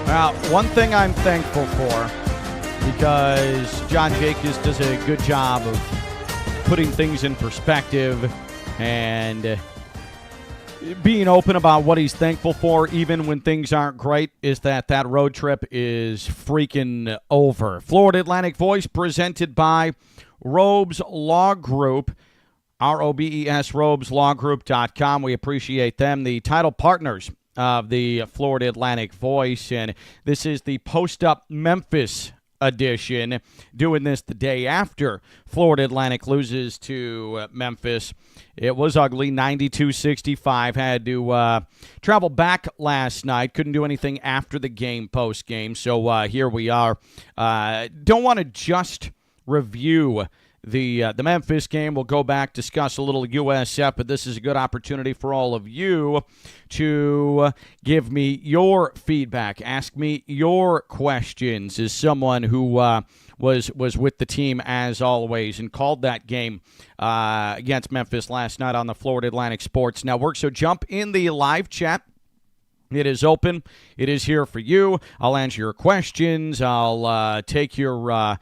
Now, one thing I'm thankful for, because John Jacobs does a good job of putting things in perspective and being open about what he's thankful for, even when things aren't great, is that road trip is freaking over. Florida Atlantic Voice presented by Robes Law Group, ROBES, robeslawgroup.com. We appreciate them, the title partners of the Florida Atlantic Voice, and this is the PostUp Memphis edition, doing this the day after Florida Atlantic loses to Memphis. It was ugly, 92-65. Had to travel back last night. Couldn't do anything after the game, post-game, so here we are. Don't want to just review the Memphis game. We'll go back, discuss a little USF, but this is a good opportunity for all of you to give me your feedback, ask me your questions as someone who was with the team as always and called that game against Memphis last night on the Florida Atlantic Sports Network. So jump in the live chat. It is open. It is here for you. I'll answer your questions. I'll take your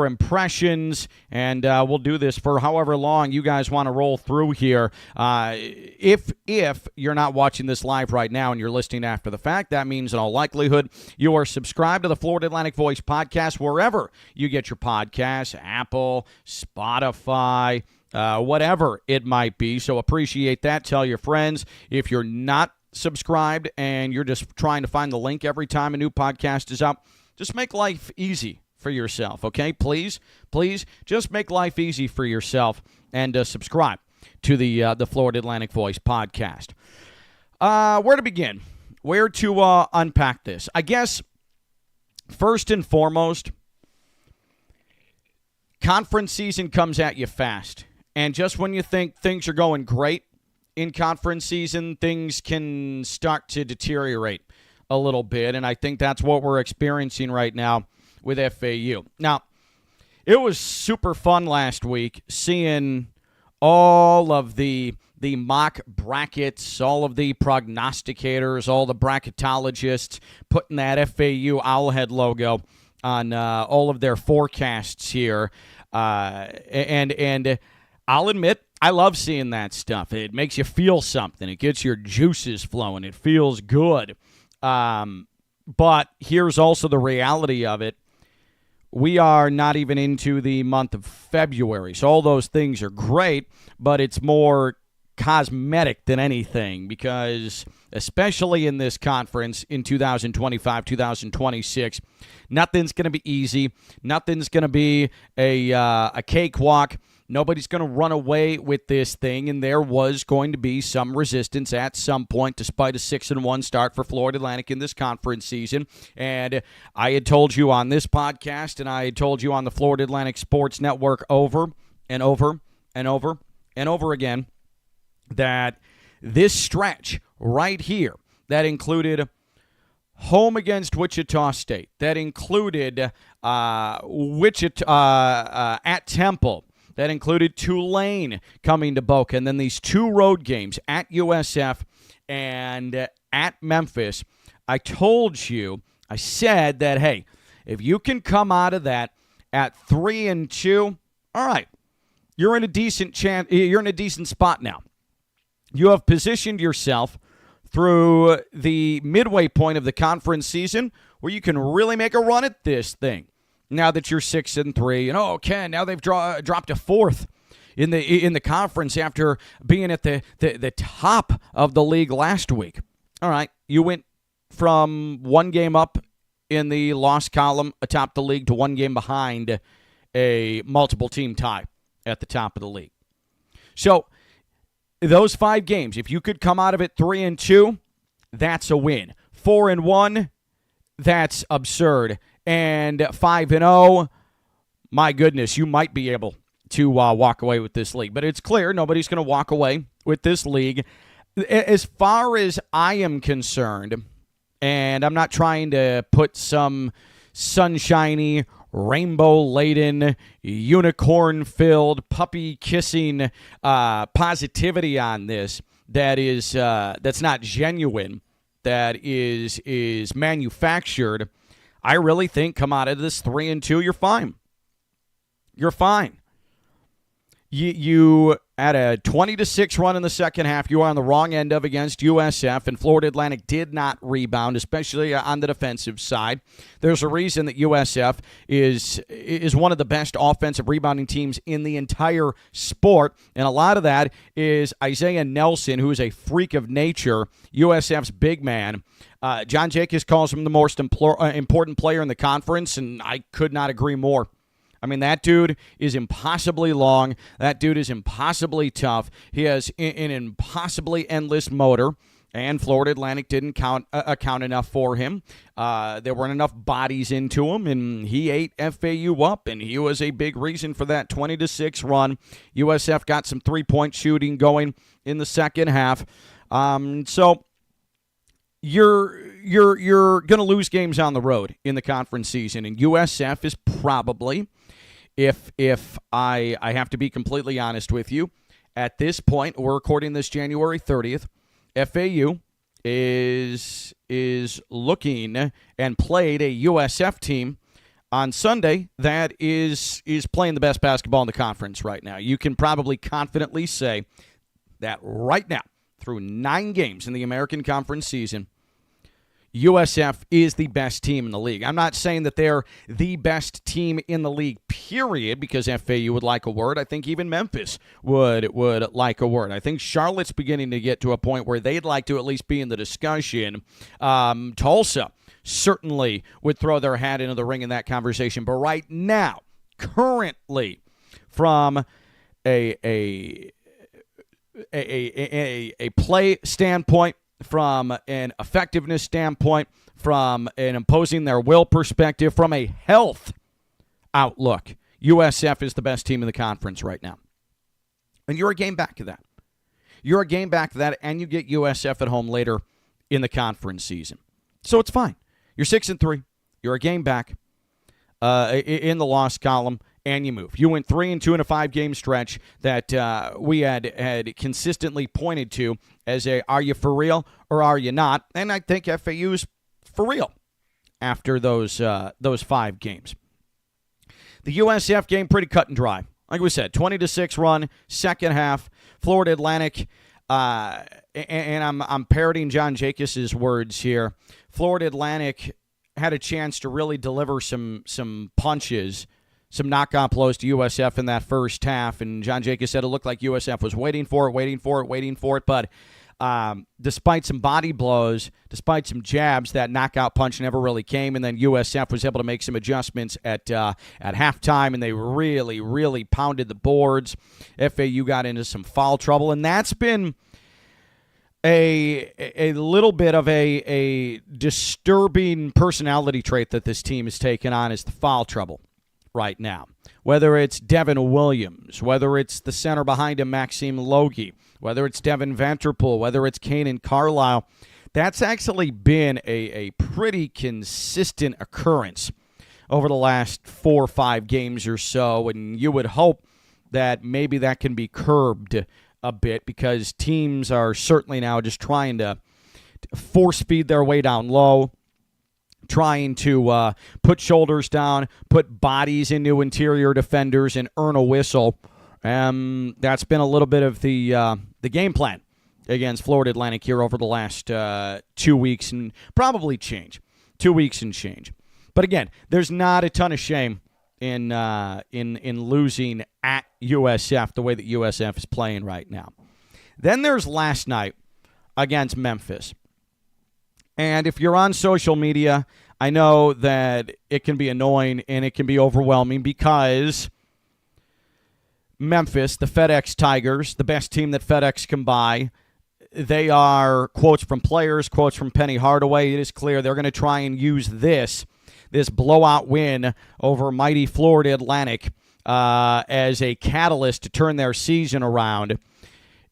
impressions, and we'll do this for however long you guys want to roll through here. If you're not watching this live right now and you're listening after the fact, that means in all likelihood you are subscribed to the Florida Atlantic Voice podcast wherever you get your podcasts, Apple, Spotify, whatever it might be. So appreciate that. Tell your friends. If you're not subscribed and you're just trying to find the link every time a new podcast is up, just make life easy for yourself, okay? Please just make life easy for yourself and subscribe to the Florida Atlantic Voice podcast. Where to begin? Where to unpack this? I guess first and foremost, conference season comes at you fast, and just when you think things are going great in conference season, things can start to deteriorate a little bit, and I think that's what we're experiencing right now with FAU. Now, it was super fun last week seeing all of the mock brackets, all of the prognosticators, all the bracketologists putting that FAU Owlhead logo on all of their forecasts here, and I'll admit, I love seeing that stuff. It makes you feel something. It gets your juices flowing. It feels good. But here's also the reality of it. We are not even into the month of February. So all those things are great, but it's more cosmetic than anything, because especially in this conference in 2025, 2026, nothing's going to be easy. Nothing's going to be a cakewalk. Nobody's going to run away with this thing, and there was going to be some resistance at some point, despite a 6-1 start for Florida Atlantic in this conference season. And I had told you on this podcast, and I had told you on the Florida Atlantic Sports Network over and over and over and over again that this stretch right here, that included home against Wichita State, that included Wichita at Temple, that included Tulane coming to Boca, and then these two road games at USF and at Memphis. I told you, I said that, hey, if you can come out of that at 3-2, all right, you're in a decent spot now. You have positioned yourself through the midway point of the conference season where you can really make a run at this thing. Now that you're 6-3, and okay, now they've dropped to fourth in the conference after being at the top of the league last week. All right, you went from one game up in the loss column atop the league to one game behind a multiple team tie at the top of the league. So those 5 games, if you could come out of it 3-2, that's a win. 4-1, that's absurd. And 5-0, my goodness, you might be able to walk away with this league. But it's clear nobody's going to walk away with this league. As far as I am concerned, and I'm not trying to put some sunshiny, rainbow-laden, unicorn-filled, puppy-kissing positivity on this that's not genuine. that is manufactured, I really think come out of this 3-2, you're fine. You're fine. You at a 20-6 run in the second half, you are on the wrong end of against USF, and Florida Atlantic did not rebound, especially on the defensive side. There's a reason that USF is one of the best offensive rebounding teams in the entire sport, and a lot of that is Isaiah Nelson, who is a freak of nature, USF's big man. John Jacobs calls him the most important player in the conference, and I could not agree more. I mean, that dude is impossibly long. That dude is impossibly tough. He has an impossibly endless motor, and Florida Atlantic didn't account enough for him. There weren't enough bodies into him, and he ate FAU up, and he was a big reason for that 20-6 run. USF got some three-point shooting going in the second half. So you're going to lose games on the road in the conference season, and USF is probably, if I have to be completely honest with you, at this point, we're recording this January 30th, FAU is looking and played a USF team on Sunday that is playing the best basketball in the conference right now. You can probably confidently say that right now, through 9 games in the American Conference season, USF is the best team in the league. I'm not saying that they're the best team in the league, period, because FAU would like a word. I think even Memphis would like a word. I think Charlotte's beginning to get to a point where they'd like to at least be in the discussion. Tulsa certainly would throw their hat into the ring in that conversation. But right now, currently, from a play standpoint, from an effectiveness standpoint, from an imposing their will perspective, from a health outlook, USF is the best team in the conference right now. And you're a game back to that. You're a game back to that, and you get USF at home later in the conference season. So it's fine. You're 6-3. You're a game back in the loss column, and you move. You went 3-2 in a 5-game stretch that we had consistently pointed to as a, are you for real or are you not? And I think FAU's for real after those 5 games. The USF game, pretty cut and dry. Like we said, 20-6 run, second half. Florida Atlantic, and I'm parroting John Jacobs' words here. Florida Atlantic had a chance to really deliver some punches, some knockout blows to USF in that first half, and John Jacobs said it looked like USF was waiting for it, but despite some body blows, despite some jabs, that knockout punch never really came, and then USF was able to make some adjustments at halftime, and they really, really pounded the boards. FAU got into some foul trouble, and that's been a little bit of a disturbing personality trait that this team has taken on, is the foul trouble right now. Whether it's Devin Williams, whether it's the center behind him, Maxim Logue, whether it's Devin Vanterpool, whether it's Kanaan Carlyle, that's actually been a pretty consistent occurrence over the last 4 or 5 games or so, and you would hope that maybe that can be curbed a bit, because teams are certainly now just trying to force feed their way down low, trying to put shoulders down, put bodies into interior defenders, and earn a whistle. That's been a little bit of the game plan against Florida Atlantic here over the last 2 weeks, and probably change. 2 weeks and change. But again, there's not a ton of shame in losing at USF the way that USF is playing right now. Then there's last night against Memphis. And if you're on social media, I know that it can be annoying and it can be overwhelming, because Memphis, the FedEx Tigers, the best team that FedEx can buy, they are, quotes from players, quotes from Penny Hardaway, it is clear they're going to try and use this blowout win over mighty Florida Atlantic as a catalyst to turn their season around.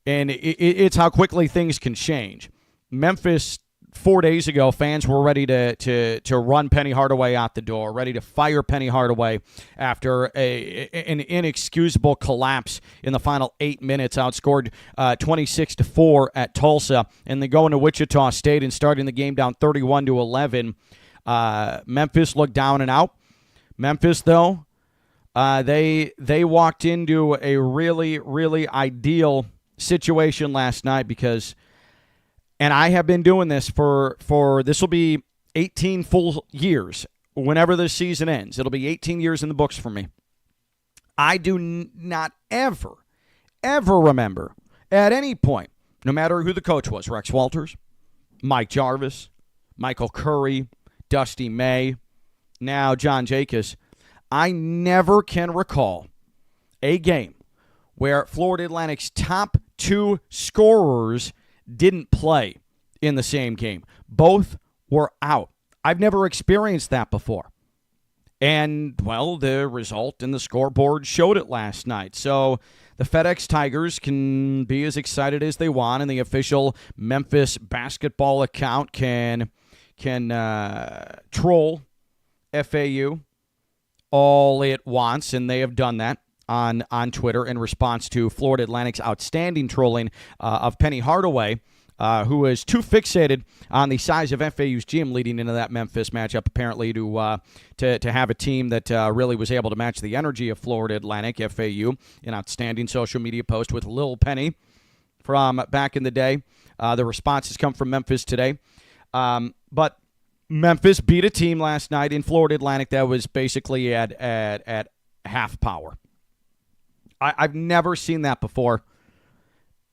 And it's how quickly things can change. Memphis, 4 days ago, fans were ready to run Penny Hardaway out the door, ready to fire Penny Hardaway after an inexcusable collapse in the final 8 minutes, outscored 26-4 at Tulsa, and then going to Wichita State and starting the game down 31-11. Memphis looked down and out. Memphis, though, they walked into a really, really ideal situation last night because, and I have been doing this for this will be 18 full years. Whenever this season ends, it'll be 18 years in the books for me. I do not ever remember at any point, no matter who the coach was, Rex Walters, Mike Jarvis, Michael Curry, Dusty May, now John Jacobs, I never can recall a game where Florida Atlantic's top 2 scorers didn't play in the same game. Both were out. I've never experienced that before. And, well, the result and the scoreboard showed it last night. So the FedEx Tigers can be as excited as they want, and the official Memphis basketball account can troll FAU all it wants, and they have done that on Twitter in response to Florida Atlantic's outstanding trolling of Penny Hardaway, who was too fixated on the size of FAU's gym leading into that Memphis matchup, apparently to have a team that really was able to match the energy of Florida Atlantic. FAU, an outstanding social media post with Lil Penny from back in the day. The response has come from Memphis today. But Memphis beat a team last night in Florida Atlantic that was basically at half power. I've never seen that before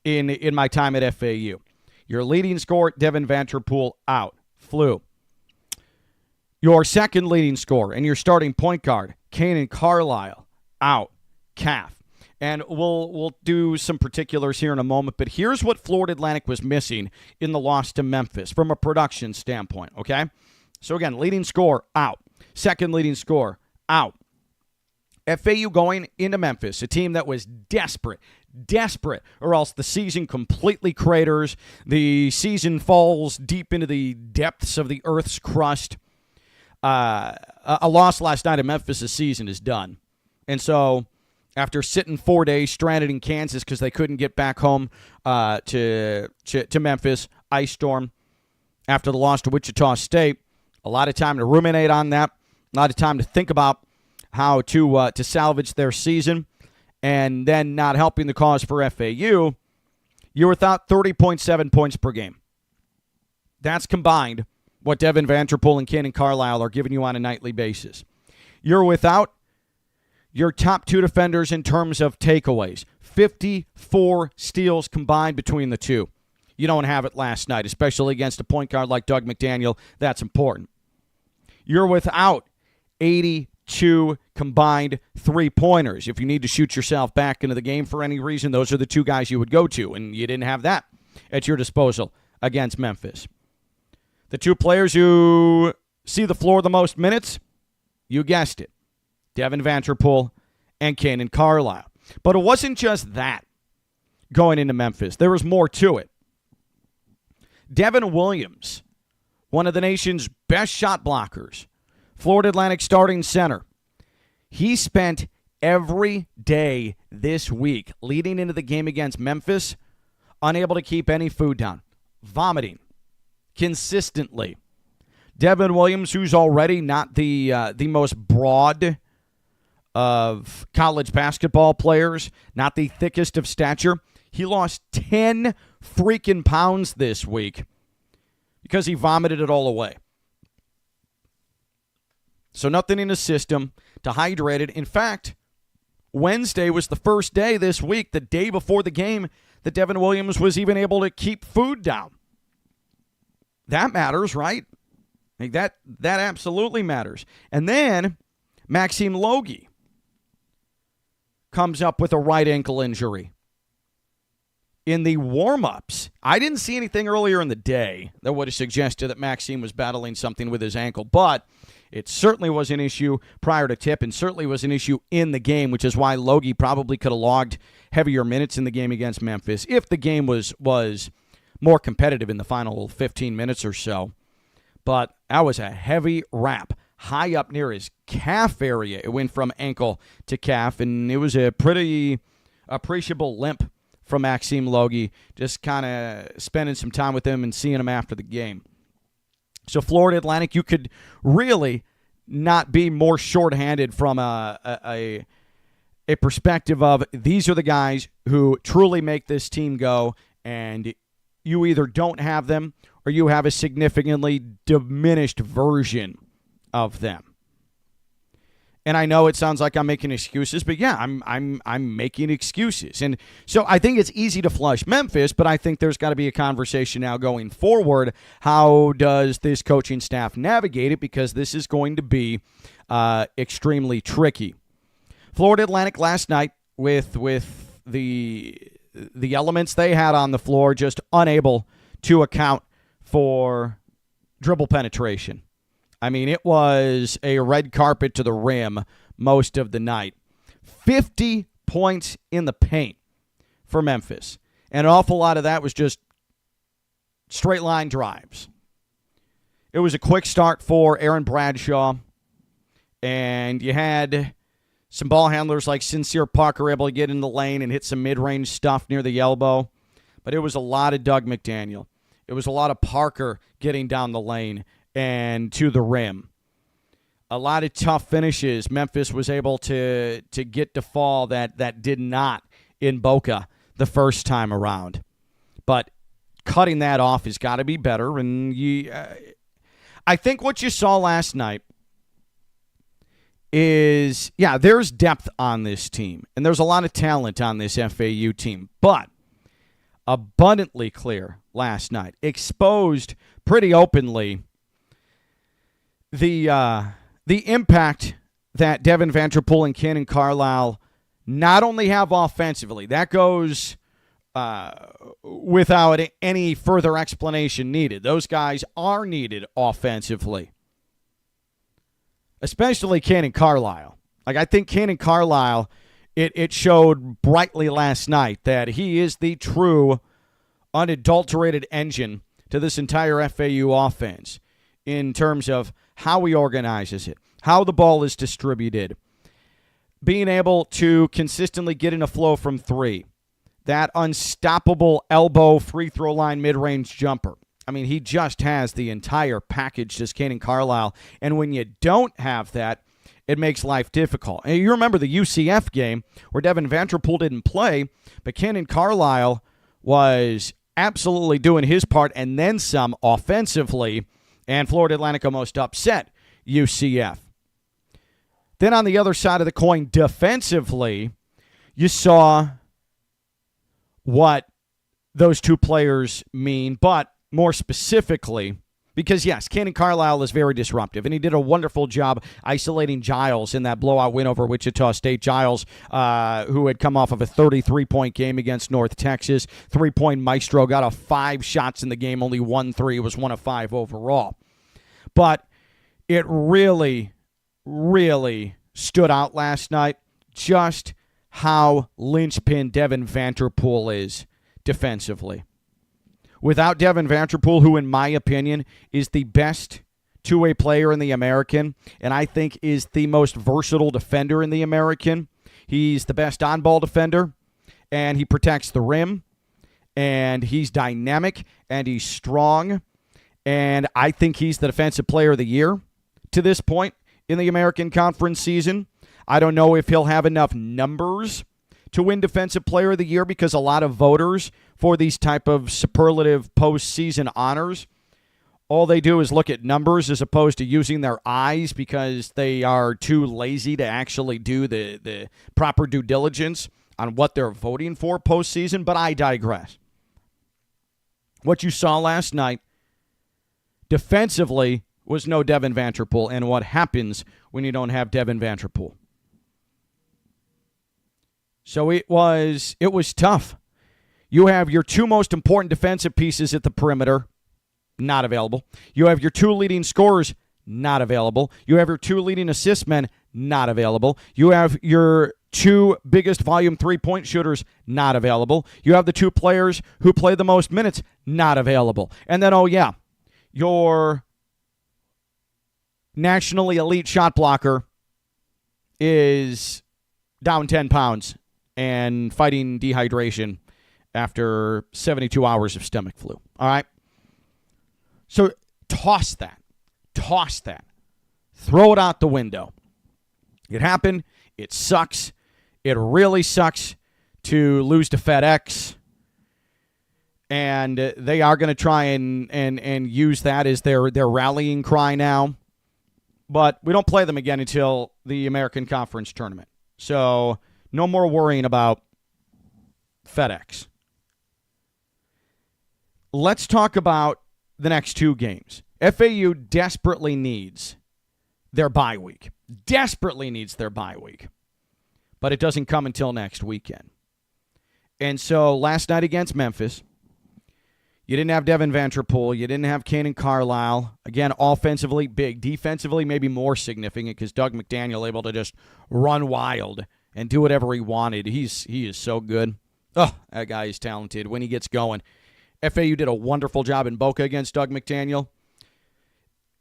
in my time at FAU. Your leading scorer, Devin Vanterpool, out. Flew. Your second leading scorer and your starting point guard, Kanaan Carlyle, out. Calf. And we'll do some particulars here in a moment, but here's what Florida Atlantic was missing in the loss to Memphis from a production standpoint, okay? So again, leading scorer, out. Second leading scorer, out. FAU going into Memphis, a team that was desperate, or else the season completely craters. The season falls deep into the depths of the Earth's crust. A loss last night in Memphis' season is done. And so after sitting 4 days stranded in Kansas because they couldn't get back home to Memphis, ice storm, after the loss to Wichita State, a lot of time to ruminate on that, a lot of time to think about how to salvage their season, and then not helping the cause for FAU, you're without 30.7 points per game. That's combined what Devin Vanterpool and Kanaan Carlyle are giving you on a nightly basis. You're without your top 2 defenders in terms of takeaways. 54 steals combined between the two. You don't have it last night, especially against a point guard like Doug McDaniel. That's important. You're without 82 combined three-pointers. If you need to shoot yourself back into the game for any reason, those are the 2 guys you would go to, and you didn't have that at your disposal against Memphis. The 2 players who see the floor the most minutes, you guessed it, Devin Vanterpool and Kanaan Carlyle. But it wasn't just that going into Memphis. There was more to it. Devin Williams, one of the nation's best shot blockers, Florida Atlantic starting center, he spent every day this week leading into the game against Memphis unable to keep any food down, vomiting consistently. Devin Williams, who's already not the most broad of college basketball players, not the thickest of stature, he lost 10 freaking pounds this week because he vomited it all away. So nothing in his system to hydrate it. In fact, Wednesday was the first day this week, the day before the game, that Devin Williams was even able to keep food down. That matters, right? Like that absolutely matters. And then Maxim Logue comes up with a right ankle injury. In the warm-ups, I didn't see anything earlier in the day that would have suggested that Maxim was battling something with his ankle, but it certainly was an issue prior to tip and certainly was an issue in the game, which is why Logue probably could have logged heavier minutes in the game against Memphis if the game was more competitive in the final 15 minutes or so. But that was a heavy wrap high up near his calf area. It went from ankle to calf, and it was a pretty appreciable limp from Maxim Logue, just kind of spending some time with him and seeing him after the game. So Florida Atlantic, you could really not be more shorthanded from a perspective of these are the guys who truly make this team go, and you either don't have them or you have a significantly diminished version of them. And I know it sounds like I'm making excuses, but yeah, I'm making excuses. And so I think it's easy to flush Memphis, but I think there's got to be a conversation now going forward. How does this coaching staff navigate it? Because this is going to be extremely tricky. Florida Atlantic last night with the elements they had on the floor, just unable to account for dribble penetration. I mean, it was a red carpet to the rim most of the night. 50 points in the paint for Memphis. And an awful lot of that was just straight line drives. It was a quick start for Aaron Bradshaw. And you had some ball handlers like Sincere Parker able to get in the lane and hit some mid-range stuff near the elbow. But it was a lot of Doug McDaniel. It was a lot of Parker getting down the lane and to the rim. A lot of tough finishes. Memphis was able to get to fall that did not in Boca the first time around. But cutting that off has got to be better. And I think what you saw last night is, yeah, there's depth on this team. And there's a lot of talent on this FAU team. But abundantly clear last night, exposed pretty openly the impact that Devin Vanterpool and Kanaan Carlyle not only have offensively, that goes without any further explanation needed. Those guys are needed offensively, especially Kanaan Carlyle. Like, I think Kanaan Carlyle, it showed brightly last night that he is the true unadulterated engine to this entire FAU offense in terms of how he organizes it, how the ball is distributed, being able to consistently get in a flow from three, that unstoppable elbow free throw line mid-range jumper. I mean, he just has the entire package, just Kanaan Carlyle. And when you don't have that, it makes life difficult. And you remember the UCF game where Devin Vanterpool didn't play, but Kanaan Carlyle was absolutely doing his part and then some offensively, and Florida Atlantic almost upset UCF. Then on the other side of the coin, defensively, you saw what those two players mean, but more specifically, because, yes, Kanaan Carlyle is very disruptive, and he did a wonderful job isolating Giles in that blowout win over Wichita State. Giles, who had come off of a 33-point game against North Texas, three-point maestro, got 5 shots in the game, only 1 3, was 1 of 5 overall. But it really, really stood out last night just how linchpin Devin Vanterpool is defensively. Without Devin Vanterpool, who in my opinion is the best two-way player in the American, and I think is the most versatile defender in the American, he's the best on-ball defender, and he protects the rim, and he's dynamic, and he's strong, and I think he's the defensive player of the year to this point in the American Conference season. I don't know if he'll have enough numbers to win Defensive Player of the Year because a lot of voters for these type of superlative postseason honors, all they do is look at numbers as opposed to using their eyes because they are too lazy to actually do the proper due diligence on what they're voting for postseason, but I digress. What you saw last night defensively was no Devin Vanterpool, and what happens when you don't have Devin Vanterpool. So it was tough. You have your two most important defensive pieces at the perimeter, not available. You have your two leading scorers, not available. You have your two leading assist men, not available. You have your two biggest volume three-point shooters, not available. You have the two players who play the most minutes, not available. And then, your nationally elite shot blocker is down 10 pounds and fighting dehydration after 72 hours of stomach flu. All right? So toss that. Throw it out the window. It happened. It sucks. It really sucks to lose to FedEx. And they are going to try and use that as their rallying cry now. But we don't play them again until the American Conference Tournament. So no more worrying about FedEx. Let's talk about the next two games. FAU desperately needs their bye week. But it doesn't come until next weekend. And so last night against Memphis, you didn't have Devin Vanterpool. You didn't have Kanaan Carlyle. Again, offensively, big. Defensively, maybe more significant because Doug McDaniel able to just run wild and do whatever he wanted. He is so good. Oh, that guy is talented when he gets going. FAU did a wonderful job in Boca against Doug McDaniel.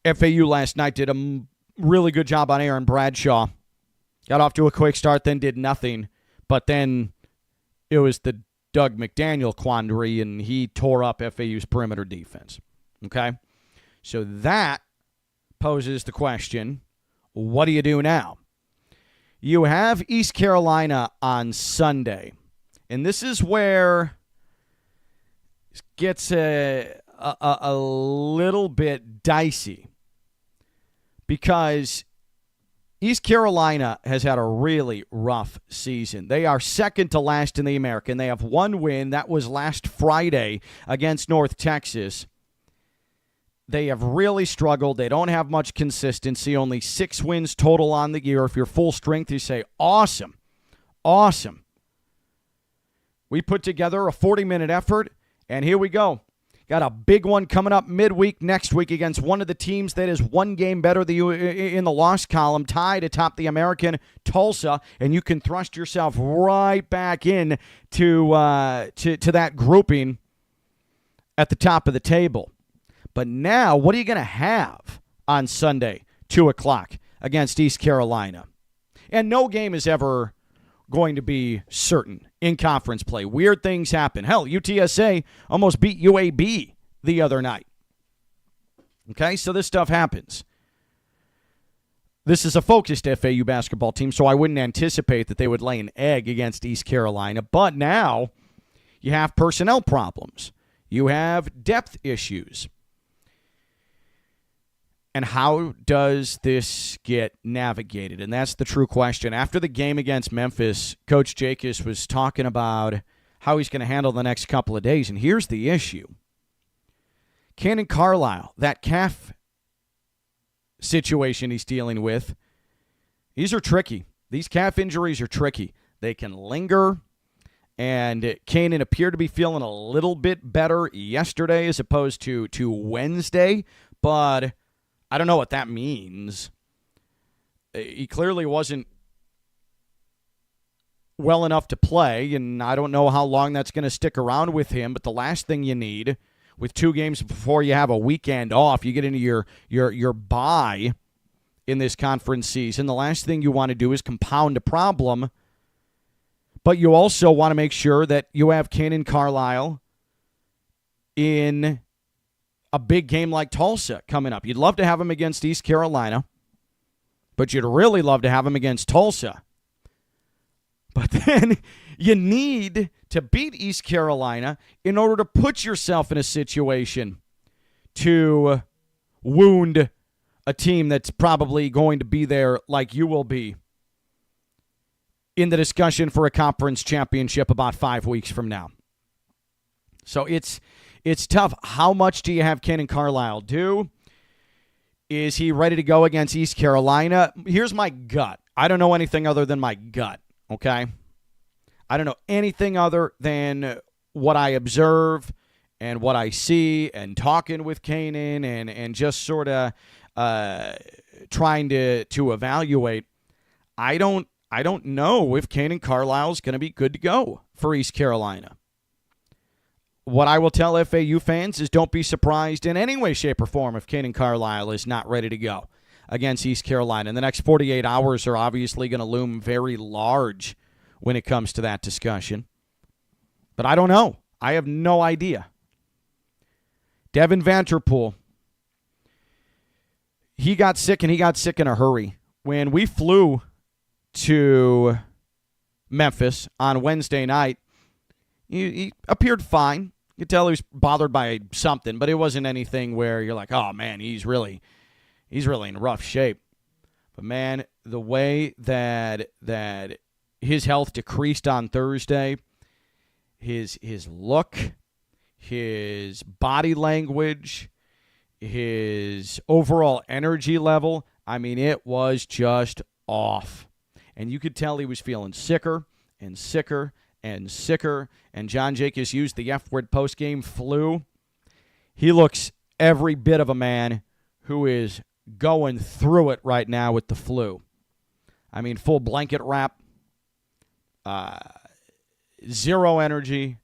FAU last night did a really good job on Aaron Bradshaw. Got off to a quick start, then did nothing. But then it was the Doug McDaniel quandary, and he tore up FAU's perimeter defense. Okay? So that poses the question, what do you do now? You have East Carolina on Sunday. And this is where it gets a little bit dicey. Because East Carolina has had a really rough season. They are second to last in the American. They have one win. That was last Friday against North Texas. They have really struggled. They don't have much consistency. Only 6 wins total on the year. If you're full strength, you say, awesome. Awesome. We put together a 40-minute effort, and here we go. Got a big one coming up midweek next week against one of the teams that is one game better than you in the loss column, tied atop the American, Tulsa, and you can thrust yourself right back in to that grouping at the top of the table. But now, what are you going to have on Sunday, 2 o'clock, against East Carolina? And no game is ever going to be certain in conference play. Weird things happen. Hell, UTSA almost beat UAB the other night. Okay, so this stuff happens. This is a focused FAU basketball team, so I wouldn't anticipate that they would lay an egg against East Carolina. But now you have personnel problems. You have depth issues. And how does this get navigated? And that's the true question. After the game against Memphis, Coach Jacobs was talking about how he's going to handle the next couple of days. And here's the issue. Kanaan Carlyle, that calf situation he's dealing with, these are tricky. These calf injuries are tricky. They can linger. And Kanaan appeared to be feeling a little bit better yesterday as opposed to Wednesday. But I don't know what that means. He clearly wasn't well enough to play, and I don't know how long that's going to stick around with him. But the last thing you need, with 2 games before you have a weekend off, you get into your bye in this conference season, the last thing you want to do is compound a problem. But you also want to make sure that you have Kanaan Carlyle in a big game like Tulsa coming up. You'd love to have him against East Carolina, but you'd really love to have him against Tulsa. But then you need to beat East Carolina in order to put yourself in a situation to wound a team that's probably going to be there like you will be in the discussion for a conference championship about 5 weeks from now. So it's tough. How much do you have Kanaan Carlyle do? Is he ready to go against East Carolina? Here's my gut. I don't know anything other than my gut, okay? I don't know anything other than what I observe and what I see and talking with Kanaan and just sort of trying to evaluate. I don't know if Kanaan Carlyle is going to be good to go for East Carolina. What I will tell FAU fans is don't be surprised in any way, shape, or form if Kanaan Carlyle is not ready to go against East Carolina. And the next 48 hours are obviously going to loom very large when it comes to that discussion. But I don't know. I have no idea. Devin Vanterpool, he got sick, and he got sick in a hurry. When we flew to Memphis on Wednesday night, he appeared fine. You could tell he was bothered by something, but it wasn't anything where you're like, oh, man, he's really in rough shape. But, man, the way that his health decreased on Thursday, his look, his body language, his overall energy level, I mean, it was just off. And you could tell he was feeling sicker and sicker and sicker. And John Jacobs used the F-word post-game, flu. He looks every bit of a man who is going through it right now with the flu. I mean, full blanket wrap, zero energy,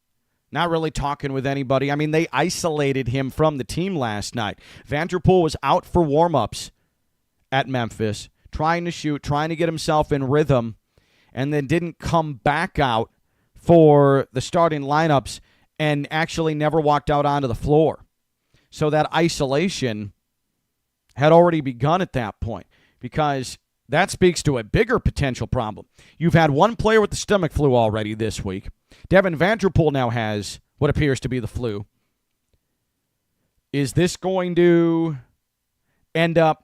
not really talking with anybody. I mean, they isolated him from the team last night. Vanterpool was out for warm-ups at Memphis, trying to shoot, trying to get himself in rhythm, and then didn't come back out for the starting lineups and actually never walked out onto the floor. So that isolation had already begun at that point, because that speaks to a bigger potential problem. You've had one player with the stomach flu already this week. Devin Vanterpool now has what appears to be the flu. Is this going to end up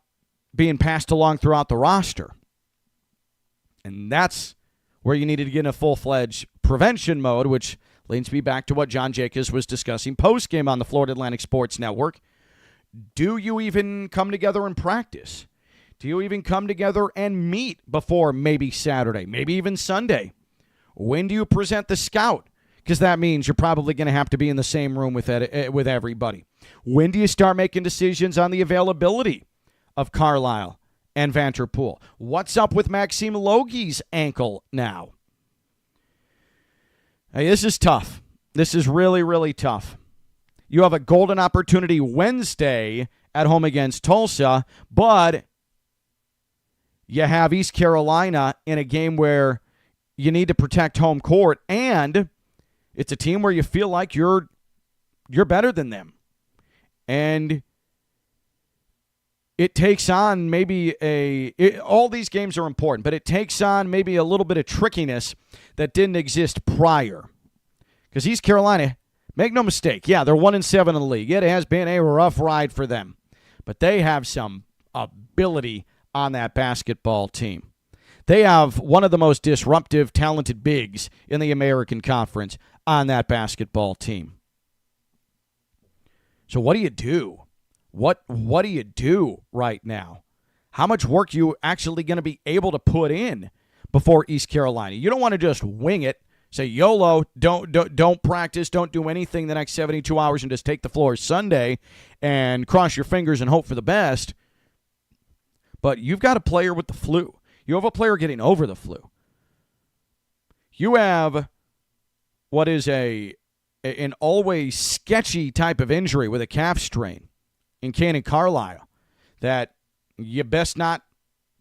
being passed along throughout the roster? And that's where you needed to get in a full-fledged prevention mode, which leads me back to what John Jacobs was discussing post-game on the Florida Atlantic Sports Network. Do you even come together and practice? Do you even come together and meet before maybe Saturday, maybe even Sunday? When do you present the scout? Because that means you're probably going to have to be in the same room with everybody. When do you start making decisions on the availability of Carlyle and Vanterpool? What's up with Maxim Logue's ankle now? Hey, this is tough. This is really, really tough. You have a golden opportunity Wednesday at home against Tulsa, but you have East Carolina in a game where you need to protect home court, and it's a team where you feel like you're better than them. And it takes on maybe all these games are important, but it takes on maybe a little bit of trickiness that didn't exist prior. Because East Carolina, make no mistake, yeah, they're 1-7 in the league. It has been a rough ride for them. But they have some ability on that basketball team. They have one of the most disruptive, talented bigs in the American Conference on that basketball team. So what do you do? What do you do right now? How much work are you actually going to be able to put in before East Carolina? You don't want to just wing it, say YOLO, don't practice, don't do anything the next 72 hours and just take the floor Sunday and cross your fingers and hope for the best. But you've got a player with the flu. You have a player getting over the flu. You have what is an always sketchy type of injury with a calf strain in Kanaan Carlyle that you best not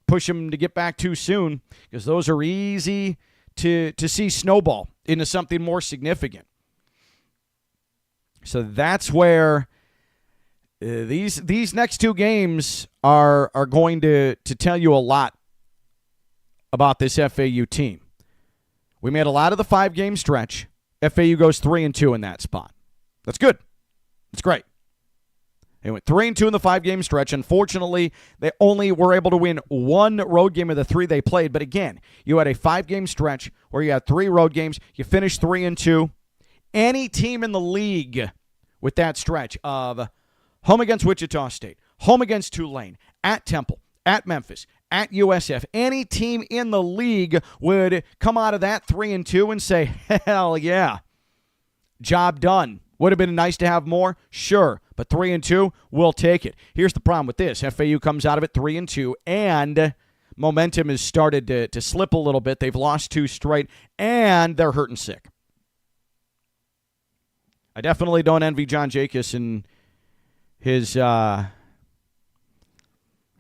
push him to get back too soon, because those are easy to see snowball into something more significant. So that's where these next two games are going to tell you a lot about this FAU team. We made a lot of the 5-game stretch. FAU goes 3-2 in that spot. That's good. That's great. They went 3-2 in the 5-game stretch. Unfortunately, they only were able to win one road game of the 3 they played. But again, you had a 5-game stretch where you had 3 road games. You finished 3-2. Any team in the league with that stretch of home against Wichita State, home against Tulane, at Temple, at Memphis, at USF, any team in the league would come out of that 3-2 and say, hell yeah, job done. Would have been nice to have more? Sure. But 3-2, we'll take it. Here's the problem with this. FAU comes out of it 3-2, and momentum has started to slip a little bit. They've lost 2 straight, and they're hurting sick. I definitely don't envy John Jacobs and his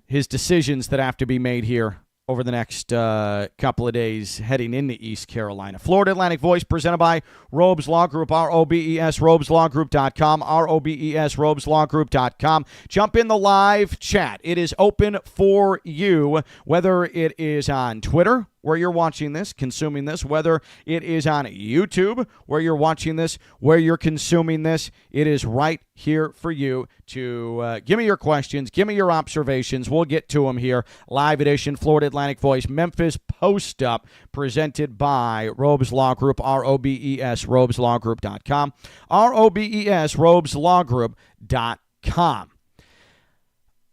decisions that have to be made here over the next couple of days heading into East Carolina. Florida Atlantic Voice presented by Robes Law Group, ROBES, robeslawgroup.com, ROBES, robeslawgroup.com. Jump in the live chat. It is open for you, whether it is on Twitter, where you're watching this, consuming this, whether it is on YouTube, where you're watching this, where you're consuming this. It is right here for you to give me your questions, give me your observations. We'll get to them here. Live edition, Florida Atlantic Voice, Memphis PostUp, presented by Robes Law Group, ROBES, robeslawgroup.com, ROBES, robeslawgroup.com.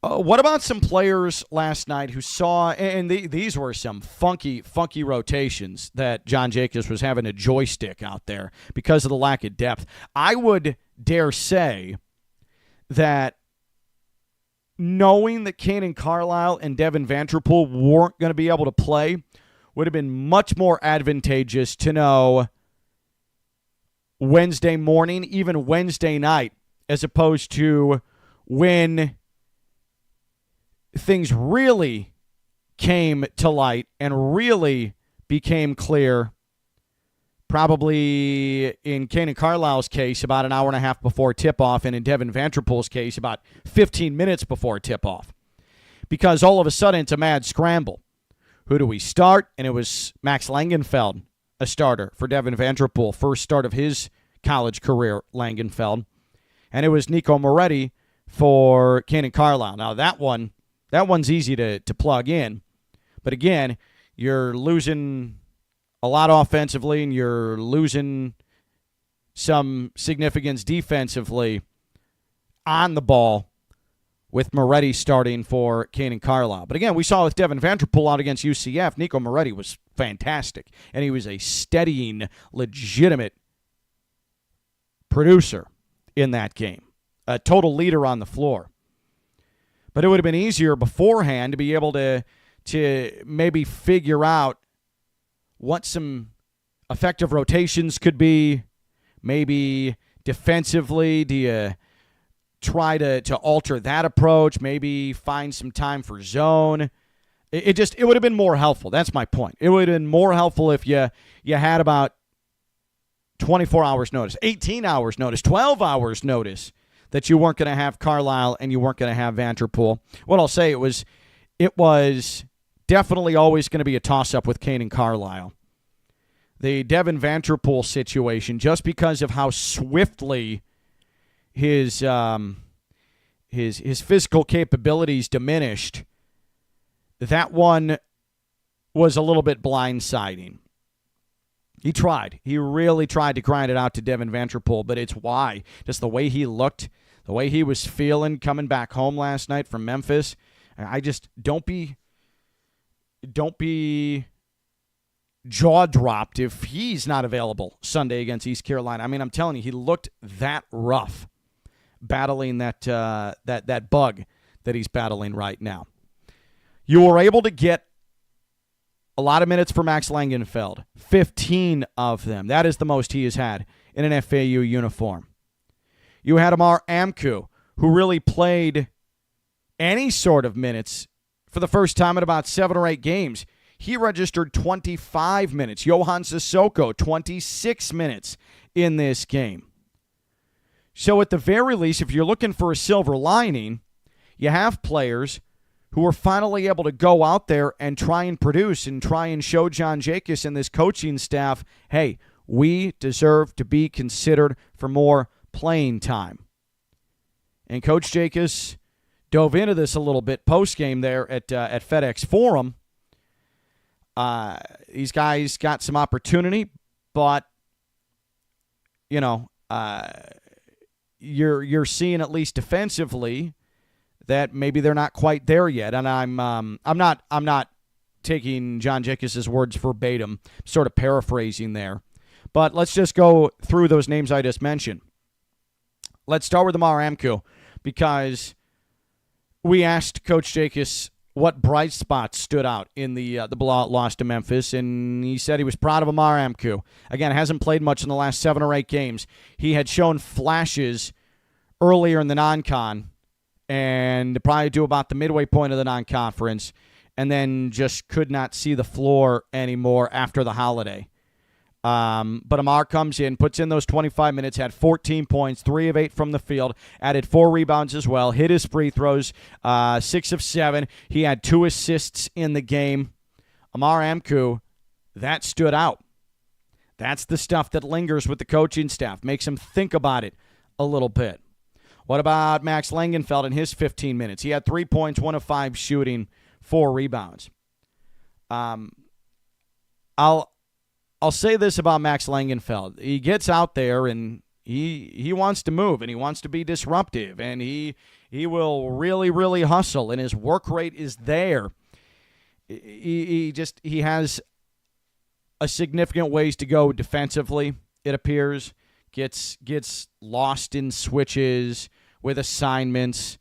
What about some players last night who saw, and these were some funky rotations that John Jacobs was having a joystick out there because of the lack of depth. I would dare say that knowing that Kanaan Carlyle and Devin Vanterpool weren't going to be able to play would have been much more advantageous to know Wednesday morning, even Wednesday night, as opposed to when things really came to light and really became clear, probably in Kanaan Carlyle's case about an hour and a half before tip-off, and in Devin Vanterpool's case about 15 minutes before tip-off. Because all of a sudden it's a mad scramble. Who do we start? And it was Max Langenfeld, a starter for Devin Vanterpool, first start of his college career, Langenfeld. And it was Nico Moretti for Kanaan Carlyle. Now that one's easy to plug in. But again, you're losing a lot offensively and you're losing some significance defensively on the ball with Moretti starting for Kanaan Carlyle. But again, we saw with Devin Vanterpool out against UCF, Nico Moretti was fantastic. And he was a steadying, legitimate producer in that game. A total leader on the floor. But it would have been easier beforehand to be able to maybe figure out what some effective rotations could be. Maybe defensively, do you try to alter that approach? Maybe find some time for zone. It would have been more helpful. That's my point. It would have been more helpful if you had about 24 hours notice, 18 hours notice, 12 hours notice that you weren't going to have Carlyle and you weren't going to have Vanterpool. What I'll say, it was definitely always going to be a toss-up with Kanaan Carlyle. The Devin Vanterpool situation, just because of how swiftly his physical capabilities diminished, that one was a little bit blindsiding. He tried. He really tried to grind it out to Devin Vanterpool, but it's why. Just the way he looked, the way he was feeling coming back home last night from Memphis. I just don't be jaw-dropped if he's not available Sunday against East Carolina. I mean, I'm telling you, he looked that rough battling that bug that he's battling right now. You were able to get a lot of minutes for Max Langenfeld, 15 of them. That is the most he has had in an FAU uniform. You had Amar Amku, who really played any sort of minutes for the first time in about 7 or 8 games. He registered 25 minutes. Johan Sissoko, 26 minutes in this game. So at the very least, if you're looking for a silver lining, you have players who are finally able to go out there and try and produce and try and show John Jacobs and this coaching staff, hey, we deserve to be considered for more playing time. And Coach Jacobs dove into this a little bit post-game there at FedEx Forum. These guys got some opportunity, but, you're seeing at least defensively that maybe they're not quite there yet. And I'm not taking John Jacobs' words verbatim, sort of paraphrasing there. But let's just go through those names I just mentioned. Let's start with Amar Amku, because we asked Coach Jacobs what bright spots stood out in the blowout loss to Memphis, and he said he was proud of Amar Amku. Again, hasn't played much in the last 7 or 8 games. He had shown flashes earlier in the non-con, and probably to about the midway point of the non-conference, and then just could not see the floor anymore after the holiday. But Amar comes in, puts in those 25 minutes, had 14 points, 3 of 8 from the field, added 4 rebounds as well, hit his free throws, 6 of 7. He had 2 assists in the game. Amar Amku, that stood out. That's the stuff that lingers with the coaching staff, makes him think about it a little bit. What about Max Langenfeld in his 15 minutes? He had 3 points, 1 of 5 shooting, 4 rebounds. I'll say this about Max Langenfeld. He gets out there and he wants to move and he wants to be disruptive and he will really, really hustle and his work rate is there. He has a significant ways to go defensively, it appears. Gets lost in switches with assignments.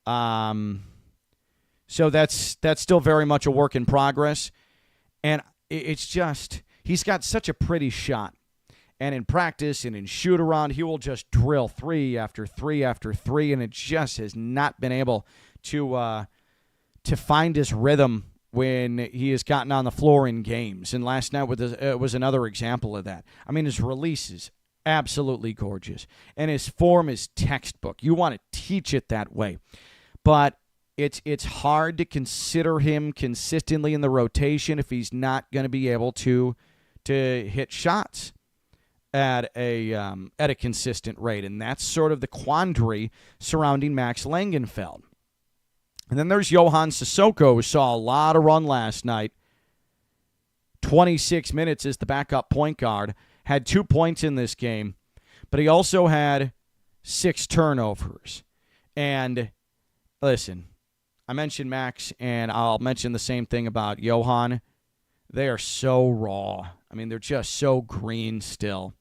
So that's still very much a work in progress. And it's just, he's got such a pretty shot. And in practice and in shoot-around, he will just drill 3 after 3 after 3, and it just has not been able to find his rhythm when he has gotten on the floor in games. And last night was another example of that. I mean, his release is absolutely gorgeous, and his form is textbook. You want to teach it that way. But it's hard to consider him consistently in the rotation if he's not going to be able to hit shots at a consistent rate, and that's sort of the quandary surrounding Max Langenfeld. And then there's Johan Sissoko, who saw a lot of run last night. 26 minutes as the backup point guard, had 2 points in this game, but he also had 6 turnovers. And listen, I mentioned Max, and I'll mention the same thing about Johan. They are so raw. I mean, they're just so green still.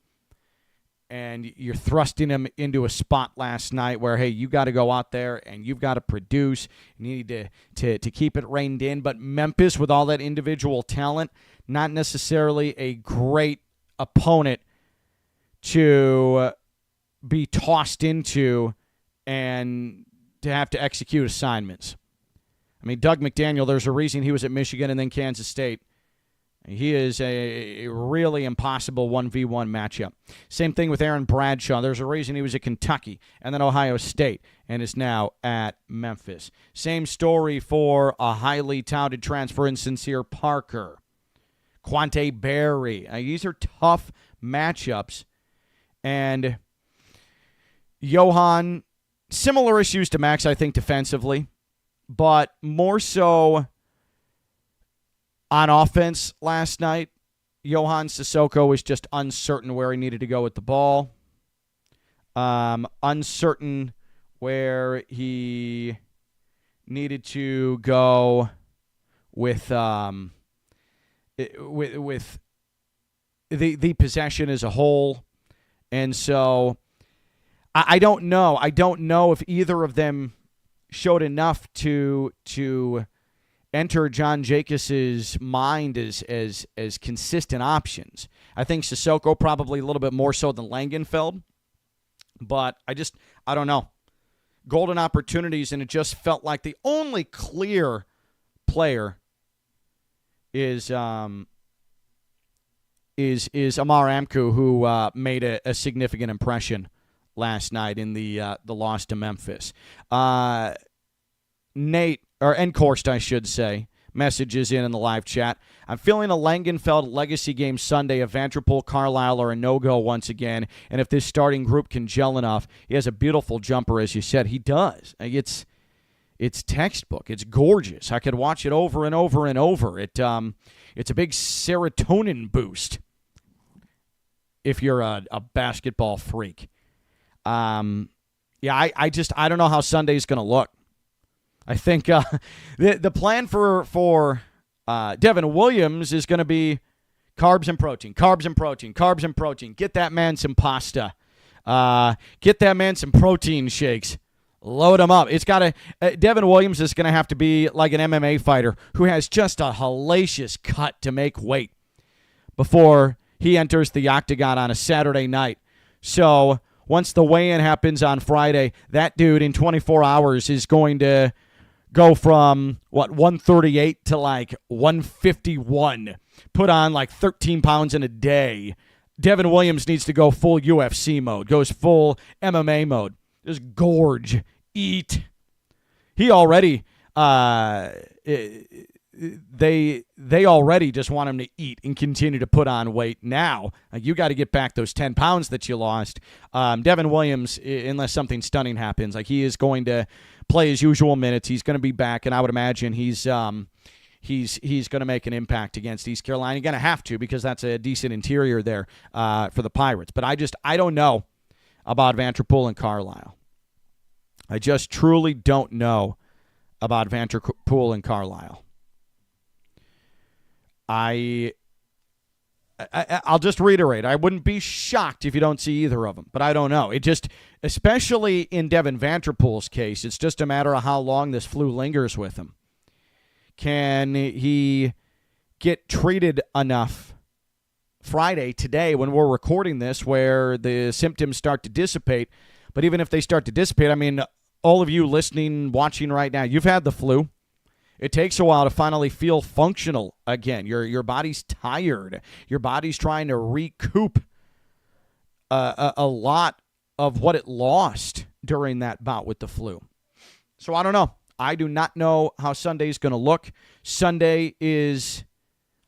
And you're thrusting them into a spot last night where, hey, you got to go out there and you've got to produce. You need to keep it reined in. But Memphis, with all that individual talent, not necessarily a great opponent to be tossed into and to have to execute assignments. I mean, Doug McDaniel, there's a reason he was at Michigan and then Kansas State. He is a really impossible 1v1 matchup. Same thing with Aaron Bradshaw. There's a reason he was at Kentucky and then Ohio State and is now at Memphis. Same story for a highly touted transfer in Sincere Parker. Quante Berry. These are tough matchups. And Johan, similar issues to Max, I think, defensively, but more so on offense last night. Johan Sissoko was just uncertain where he needed to go with the ball. Uncertain where he needed to go with the possession as a whole. And so I don't know. I don't know if either of them showed enough to enter John Jacobs' mind as consistent options. I think Sissoko probably a little bit more so than Langenfeld, but I don't know. Golden opportunities, and it just felt like the only clear player is Amar Amku, who made a significant impression last night in the loss to Memphis. Nate, or Enkhorst, I should say, messages in the live chat. I'm feeling a Langenfeld legacy game Sunday if Vanterpool, Carlyle are a no-go once again, and if this starting group can gel enough. He has a beautiful jumper, as you said. He does. It's textbook. It's gorgeous. I could watch it over and over and over. It's a big serotonin boost if you're a basketball freak. I don't know how Sunday's going to look. I think the plan for Devin Williams is going to be carbs and protein, carbs and protein, carbs and protein. Get that man some pasta. Get that man some protein shakes Load him up. It's got to. Devin Williams is going to have to be like an MMA fighter who has just a hellacious cut to make weight before he enters the octagon on a Saturday night. So once the weigh-in happens on Friday, that dude in 24 hours is going to go from, 138 to like 151. Put on like 13 pounds in a day. Devin Williams needs to go full UFC mode, goes full MMA mode. Just gorge, eat. He already, they already just want him to eat and continue to put on weight. Now, you got to get back those 10 pounds that you lost. Devin Williams, unless something stunning happens, like he is going to play his usual minutes. He's going to be back, and I would imagine he's going to make an impact against East Carolina. He's going to have to because that's a decent interior there for the Pirates. But I don't know about Vanterpool and Carlyle. I just truly don't know about Vanterpool and Carlyle. I'll just reiterate. I wouldn't be shocked if you don't see either of them, but I don't know. It just, especially in Devin Vanterpool's case, it's just a matter of how long this flu lingers with him. Can he get treated enough Friday, today, when we're recording this, where the symptoms start to dissipate? But even if they start to dissipate, I mean, all of you listening, watching right now, you've had the flu. It takes a while to finally feel functional again. Your body's tired. Your body's trying to recoup a lot of what it lost during that bout with the flu. So I don't know. I do not know how Sunday's going to look. Sunday is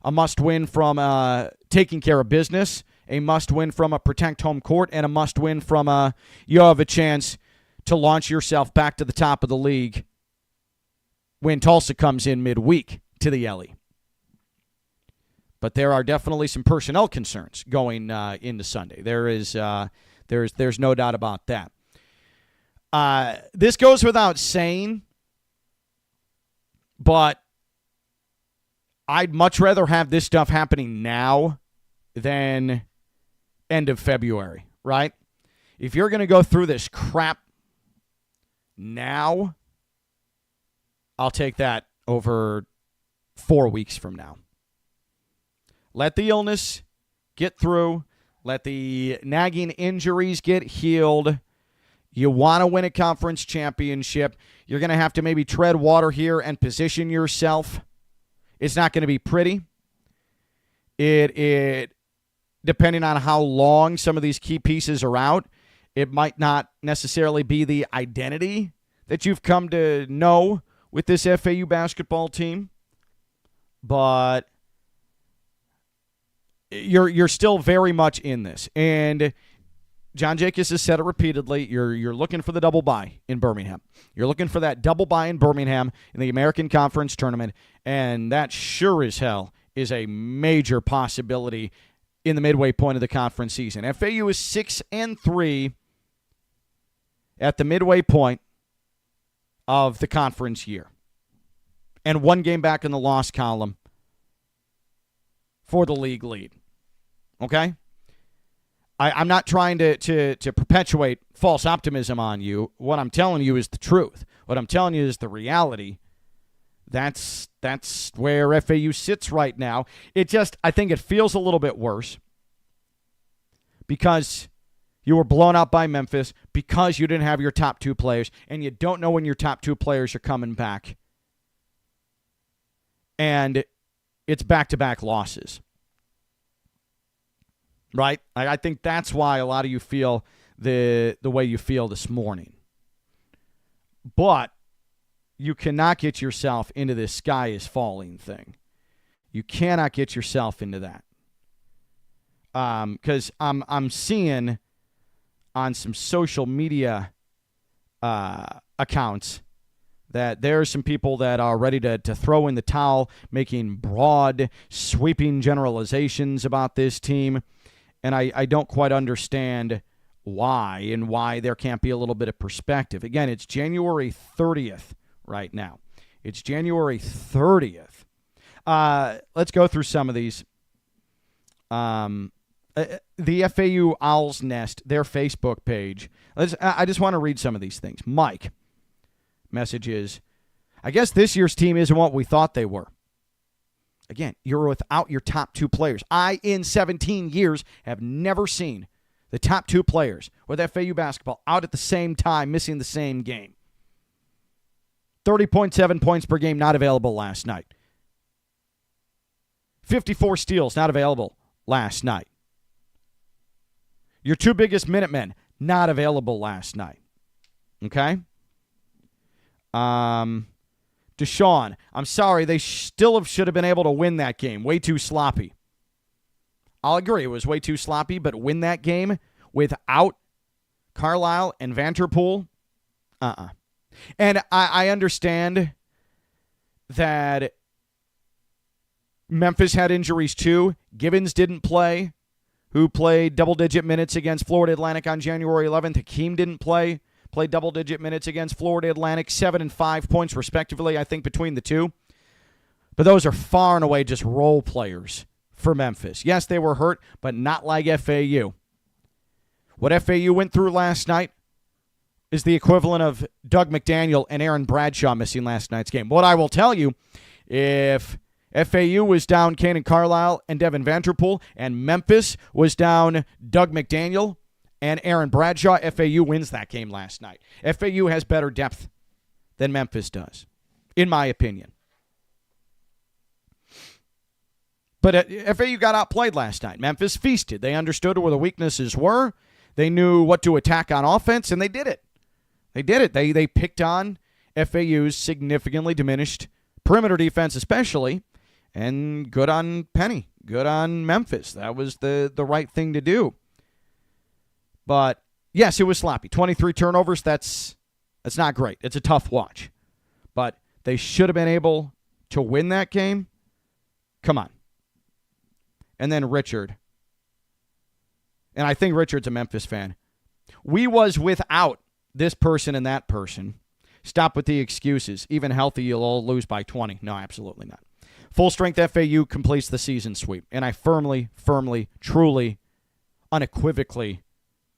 a must-win from taking care of business, a must-win from a protect home court, and a must-win from you have a chance to launch yourself back to the top of the league when Tulsa comes in midweek to the Ellie. But there are definitely some personnel concerns going into Sunday. There's no doubt about that. This goes without saying, but I'd much rather have this stuff happening now than end of February, right? If you're going to go through this crap now, I'll take that over 4 weeks from now. Let the illness get through. Let the nagging injuries get healed. You want to win a conference championship. You're going to have to maybe tread water here and position yourself. It's not going to be pretty. It depending on how long some of these key pieces are out, it might not necessarily be the identity that you've come to know with this FAU basketball team, but you're still very much in this. And John Jacobs has said it repeatedly, you're looking for the double bye in Birmingham. You're looking for that double bye in Birmingham in the American Conference Tournament, and that sure as hell is a major possibility in the midway point of the conference season. FAU is 6-3 at the midway point of the conference year, and one game back in the loss column for the league lead. Okay? I'm not trying to perpetuate false optimism on you. What I'm telling you is the truth. What I'm telling you is the reality. That's where FAU sits right now. I think it feels a little bit worse because you were blown out by Memphis, because you didn't have your top two players, and you don't know when your top two players are coming back. And it's back-to-back losses. Right? I think that's why a lot of you feel the way you feel this morning. But you cannot get yourself into this sky is falling thing. You cannot get yourself into that. Because I'm seeing on some social media accounts that there are some people that are ready to throw in the towel, making broad, sweeping generalizations about this team. And I don't quite understand why and why there can't be a little bit of perspective. Again, it's January 30th right now. It's January 30th. Let's go through some of these. The FAU Owl's Nest, their Facebook page. I just want to read some of these things. Mike, message is, I guess this year's team isn't what we thought they were. Again, you're without your top two players. I, in 17 years, have never seen the top two players with FAU basketball out at the same time, missing the same game. 30.7 points per game not available last night. 54 steals not available last night. Your two biggest Minutemen not available last night. Okay? Deshaun, I'm sorry, they still should have been able to win that game. Way too sloppy. I'll agree, it was way too sloppy, but win that game without Carlyle and Vanterpool? And I understand that Memphis had injuries too. Givens didn't play, who played double-digit minutes against Florida Atlantic on January 11th. Hakeem didn't play, played double-digit minutes against Florida Atlantic, 7 and 5 points respectively, I think, between the two. But those are far and away just role players for Memphis. Yes, they were hurt, but not like FAU. What FAU went through last night is the equivalent of Doug McDaniel and Aaron Bradshaw missing last night's game. What I will tell you, if FAU was down Kanaan Carlyle and Devin Vanterpool, and Memphis was down Doug McDaniel and Aaron Bradshaw, FAU wins that game last night. FAU has better depth than Memphis does, in my opinion. But FAU got outplayed last night. Memphis feasted. They understood where the weaknesses were. They knew what to attack on offense, and they did it. They picked on FAU's significantly diminished perimeter defense especially, and good on Penny, good on Memphis. That was the right thing to do. But, yes, it was sloppy. 23 turnovers, that's not great. It's a tough watch. But they should have been able to win that game. Come on. And then Richard. And I think Richard's a Memphis fan. We was without this person and that person. Stop with the excuses. Even healthy, you'll all lose by 20. No, absolutely not. Full-strength FAU completes the season sweep. And I firmly, truly, unequivocally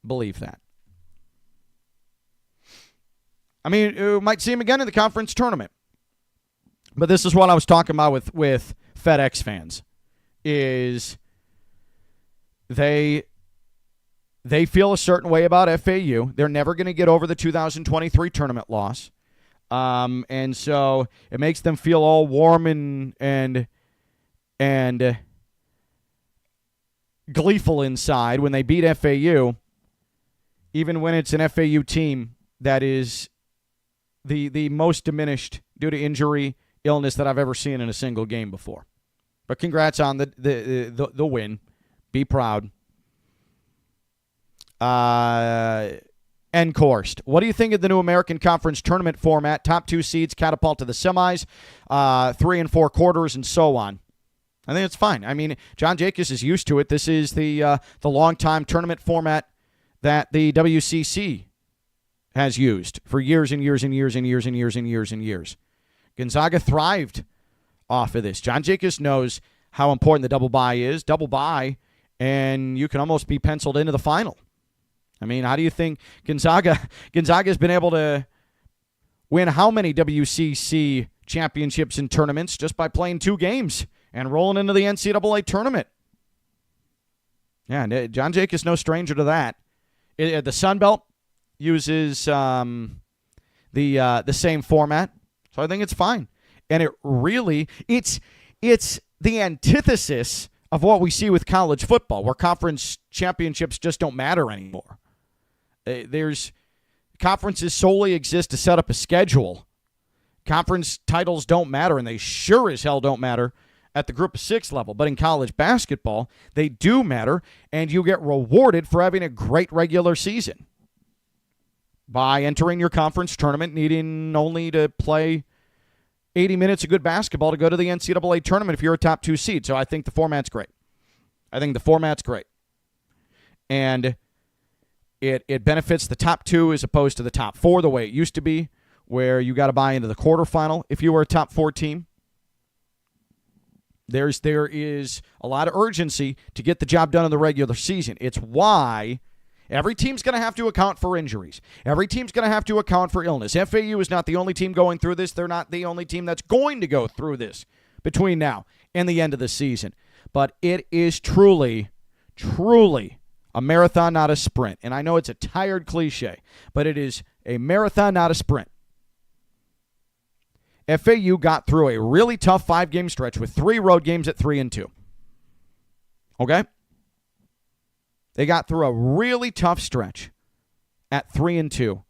believe that. I mean, you might see him again in the conference tournament. But this is what I was talking about with FedEx fans. Is they feel a certain way about FAU. They're never going to get over the 2023 tournament loss. And so it makes them feel all warm and gleeful inside when they beat FAU, even when it's an FAU team that is the most diminished due to injury, illness that I've ever seen in a single game before. But congrats on the win. Be proud. Encouraged. What do you think of the new American Conference tournament format? Top two seeds catapult to the semis, 3 and 4 quarters, and so on. I think it's fine. I mean, John Jacobs is used to it. This is the long-time tournament format that the WCC has used for years and years and years and years and years and years and years. Gonzaga thrived off of this. John Jacobs knows how important the double bye is. Double bye, and you can almost be penciled into the final. I mean, how do you think Gonzaga's been able to win how many WCC championships and tournaments just by playing 2 games and rolling into the NCAA tournament? Yeah, and John Jacobs no stranger to that. The Sun Belt uses the same format, so I think it's fine. And it really, it's the antithesis of what we see with college football, where conference championships just don't matter anymore. Conferences solely exist to set up a schedule. Conference titles don't matter, and they sure as hell don't matter at the group of 6 level. But in college basketball, they do matter, and you get rewarded for having a great regular season by entering your conference tournament, needing only to play 80 minutes of good basketball to go to the NCAA tournament if you're a top 2 seed. So I think the format's great. And it benefits the top 2 as opposed to the top 4 the way it used to be, where you got to buy into the quarterfinal if you were a top 4 team. There is a lot of urgency to get the job done in the regular season. It's why Every team's going to have to account for injuries. Every team's going to have to account for illness. FAU is not the only team going through this. They're not the only team that's going to go through this between now and the end of the season. But it is truly, truly a marathon, not a sprint. And I know it's a tired cliche, but it is a marathon, not a sprint. FAU got through a really tough 5-game stretch with 3 road games at 3-2. Okay? They got through a really tough stretch at 3-2.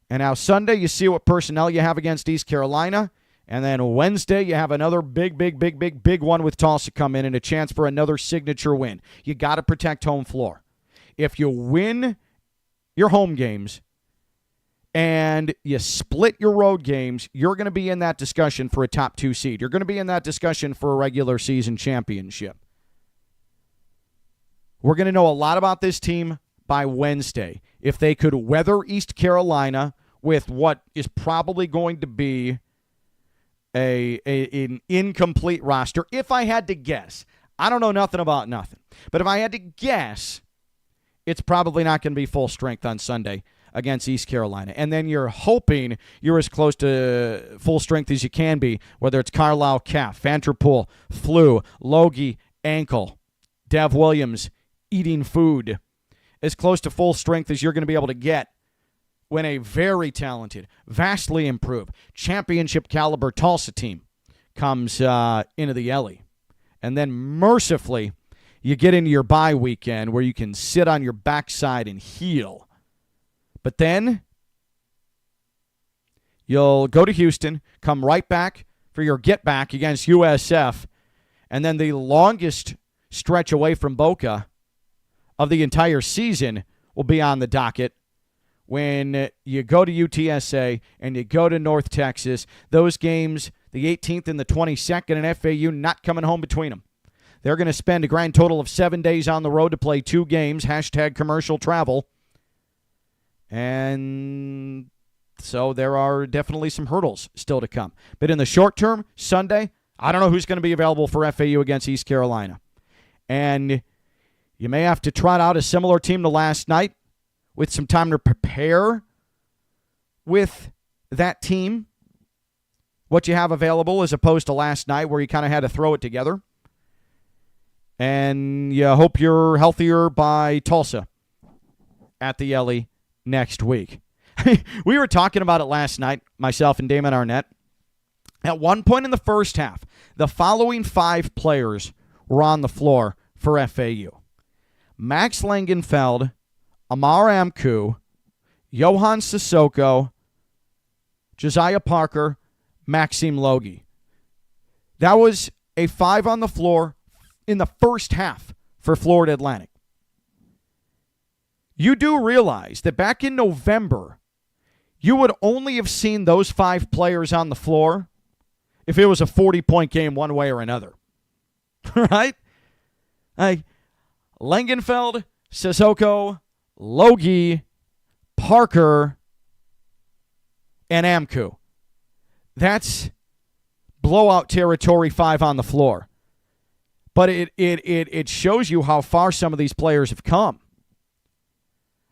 And now Sunday, you see what personnel you have against East Carolina. And then Wednesday, you have another big one with Tulsa come in and a chance for another signature win. You got to protect home floor. If you win your home games and you split your road games, you're going to be in that discussion for a top 2 seed. You're going to be in that discussion for a regular season championship. We're going to know a lot about this team by Wednesday. If they could weather East Carolina with what is probably going to be an incomplete roster. If I had to guess, I don't know nothing about nothing, but if I had to guess, it's probably not going to be full strength on Sunday against East Carolina. And then you're hoping you're as close to full strength as you can be, whether it's Carlyle calf, Vanterpool, flu, Logue ankle, Dev Williams eating food, as close to full strength as you're going to be able to get when a very talented, vastly improved, championship caliber Tulsa team comes into the Ellie. And then mercifully, you get into your bye weekend where you can sit on your backside and heal. But then you'll go to Houston, come right back for your get back against USF, and then the longest stretch away from Boca of the entire season will be on the docket when you go to UTSA and you go to North Texas. Those games, the 18th and the 22nd, and FAU not coming home between them. They're going to spend a grand total of 7 days on the road to play 2 games, #commercial travel. And so there are definitely some hurdles still to come. But in the short term, Sunday, I don't know who's going to be available for FAU against East Carolina. And you may have to trot out a similar team to last night with some time to prepare with that team, what you have available, as opposed to last night where you kind of had to throw it together. And you hope you're healthier by Tulsa at the Ellie next week. We were talking about it last night, myself and Damon Arnett. At one point in the first half, the following 5 players were on the floor for FAU. Max Langenfeld, Amar Amku, Johan Sissoko, Josiah Parker, Maxim Logue. That was a 5 on the floor in the first half for Florida Atlantic. You do realize that back in November, you would only have seen those 5 players on the floor if it was a 40-point game one way or another. Right? Like Langenfeld, Sissoko, Logue, Parker, and Amku. That's blowout territory, 5 on the floor. But it shows you how far some of these players have come.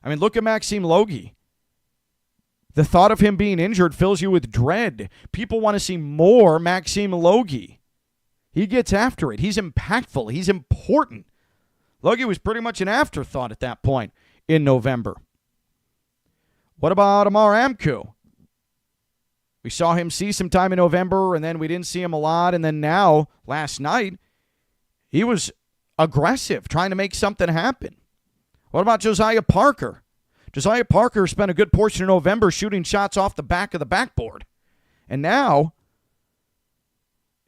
I mean, look at Maxim Logue. The thought of him being injured fills you with dread. People want to see more Maxim Logue. He gets after it. He's impactful. He's important. Logue was pretty much an afterthought at that point in November. What about Amar Amku? We saw him see some time in November, and then we didn't see him a lot. And then now, last night, he was aggressive, trying to make something happen. What about Josiah Parker? Josiah Parker spent a good portion of November shooting shots off the back of the backboard. And now,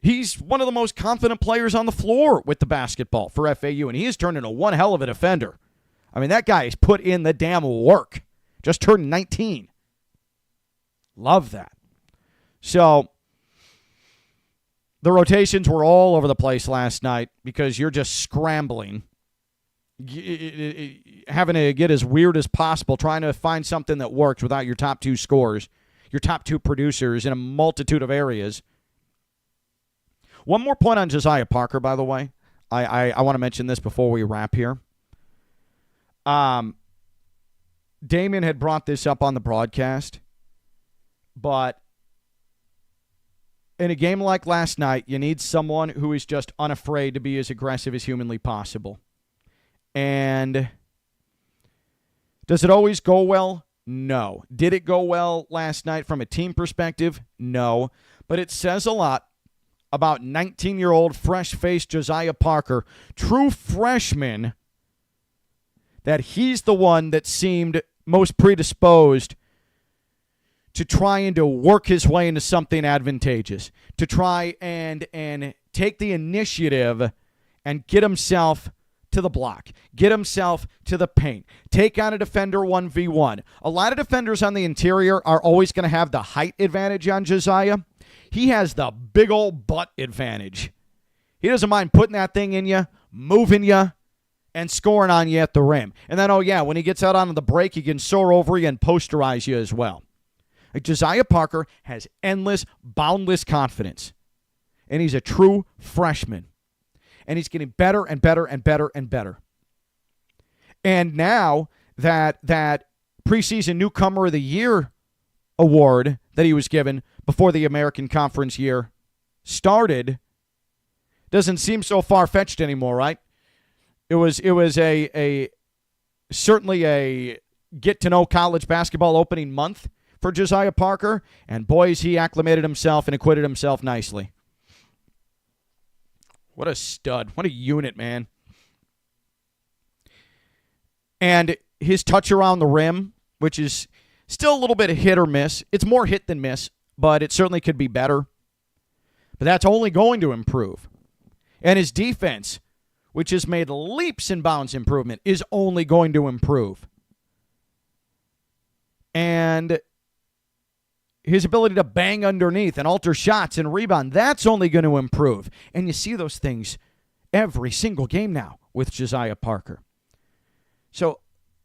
he's one of the most confident players on the floor with the basketball for FAU, and he has turned into one hell of a defender. I mean, that guy has put in the damn work. Just turned 19. Love that. So, the rotations were all over the place last night because you're just scrambling, having to get as weird as possible, trying to find something that works without your top 2 scorers, your top 2 producers in a multitude of areas. One more point on Josiah Parker, by the way. I want to mention this before we wrap here. Damon had brought this up on the broadcast, but in a game like last night, you need someone who is just unafraid to be as aggressive as humanly possible. And does it always go well? No. Did it go well last night from a team perspective? No. But it says a lot about 19-year-old fresh-faced Josiah Parker, true freshman, that he's the one that seemed most predisposed to trying to work his way into something advantageous, to try and take the initiative and get himself to the block, get himself to the paint, take on a defender 1v1. A lot of defenders on the interior are always going to have the height advantage on Josiah. He has the big old butt advantage. He doesn't mind putting that thing in you, moving you, and scoring on you at the rim. And then, when he gets out onto the break, he can soar over you and posterize you as well. Like Josiah Parker has endless, boundless confidence. And he's a true freshman. And he's getting better and better and better and better. And now that preseason newcomer of the year award that he was given before the American Conference year started doesn't seem so far-fetched anymore, right? It was a certainly a get-to-know college basketball opening month for Josiah Parker, and boys, he acclimated himself and acquitted himself nicely. What a stud. What a unit, man. And his touch around the rim, which is still a little bit of hit or miss. It's more hit than miss, but it certainly could be better. But that's only going to improve. And his defense, which has made leaps and bounds improvement, is only going to improve. And his ability to bang underneath and alter shots and rebound, that's only going to improve. And you see those things every single game now with Josiah Parker. So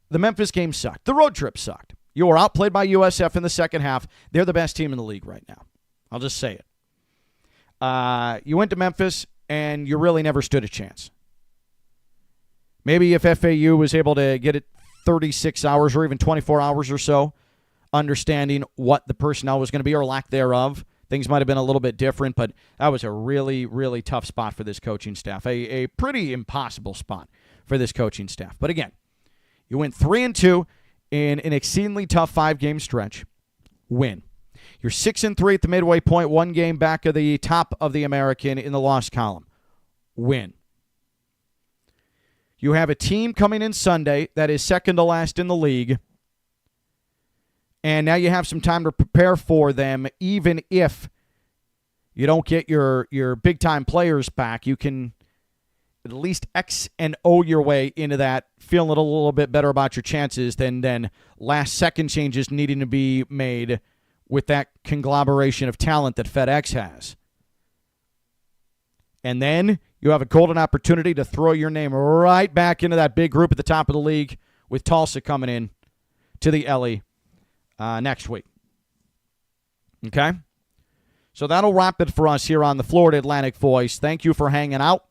the Memphis game sucked. The road trip sucked. You were outplayed by USF in the second half. They're the best team in the league right now. I'll just say it. You went to Memphis, and you really never stood a chance. Maybe if FAU was able to get it 36 hours or even 24 hours or so, understanding what the personnel was going to be or lack thereof, things might have been a little bit different, but that was a really, really tough spot for this coaching staff. A pretty impossible spot for this coaching staff. But again, you went 3-2 in an exceedingly tough 5-game stretch. Win. You're 6-3 at the midway point, 1 game back of the top of the American in the loss column. Win. You have a team coming in Sunday that is second to last in the league, and now you have some time to prepare for them. Even if you don't get your big-time players back, you can at least X and O your way into that, feeling a little bit better about your chances than last-second changes needing to be made with that conglomeration of talent that FedEx has. And then you have a golden opportunity to throw your name right back into that big group at the top of the league with Tulsa coming in to the Ellie next week. Okay? So that'll wrap it for us here on the Florida Atlantic Voice. Thank you for hanging out.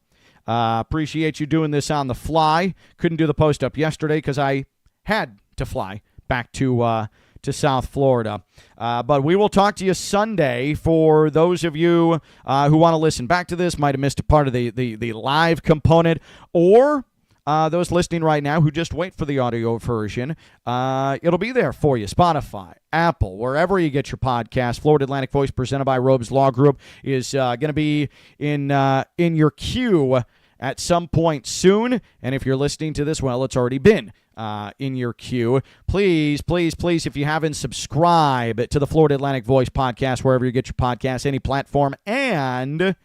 Appreciate you doing this on the fly. Couldn't do the post-up yesterday because I had to fly back to South Florida. But we will talk to you Sunday. For those of you who want to listen back to this, might have missed a part of the live component, or those listening right now who just wait for the audio version, it'll be there for you. Spotify, Apple, wherever you get your podcast. Florida Atlantic Voice, presented by Robes Law Group, is going to be in your queue at some point soon. And if you're listening to this, well, it's already been in your queue. Please, please, please, if you haven't, subscribe to the Florida Atlantic Voice podcast, wherever you get your podcasts, any platform, and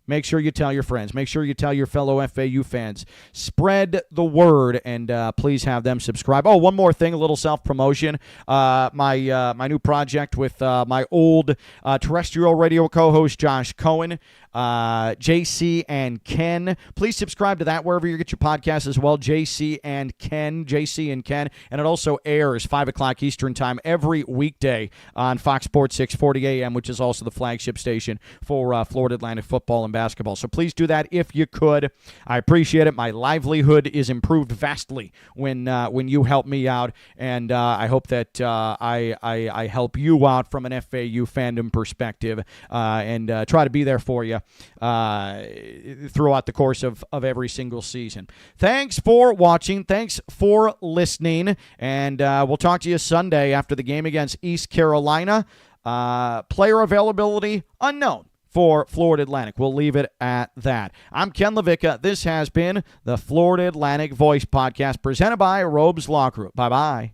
make sure you tell your friends. Make sure you tell your fellow FAU fans. Spread the word, and please have them subscribe. Oh, one more thing, a little self-promotion. My new project with my old terrestrial radio co-host, Josh Cohen, JC and Ken. Please subscribe to that wherever you get your podcasts as well, JC and Ken. And it also airs 5 o'clock Eastern Time every weekday on Fox Sports 640 AM, which is also the flagship station for Florida Atlantic football and basketball. So please do that if you could. I appreciate it. My livelihood is improved vastly when you help me out, and I hope that I help you out from an FAU fandom perspective, and try to be there for you throughout the course of every single season. Thanks for watching. Thanks for listening, and we'll talk to you Sunday after the game against East Carolina. Player availability unknown for Florida Atlantic. We'll leave it at that. I'm Ken LaVicka. This has been the Florida Atlantic Voice Podcast presented by Robes Law Group. Bye-bye.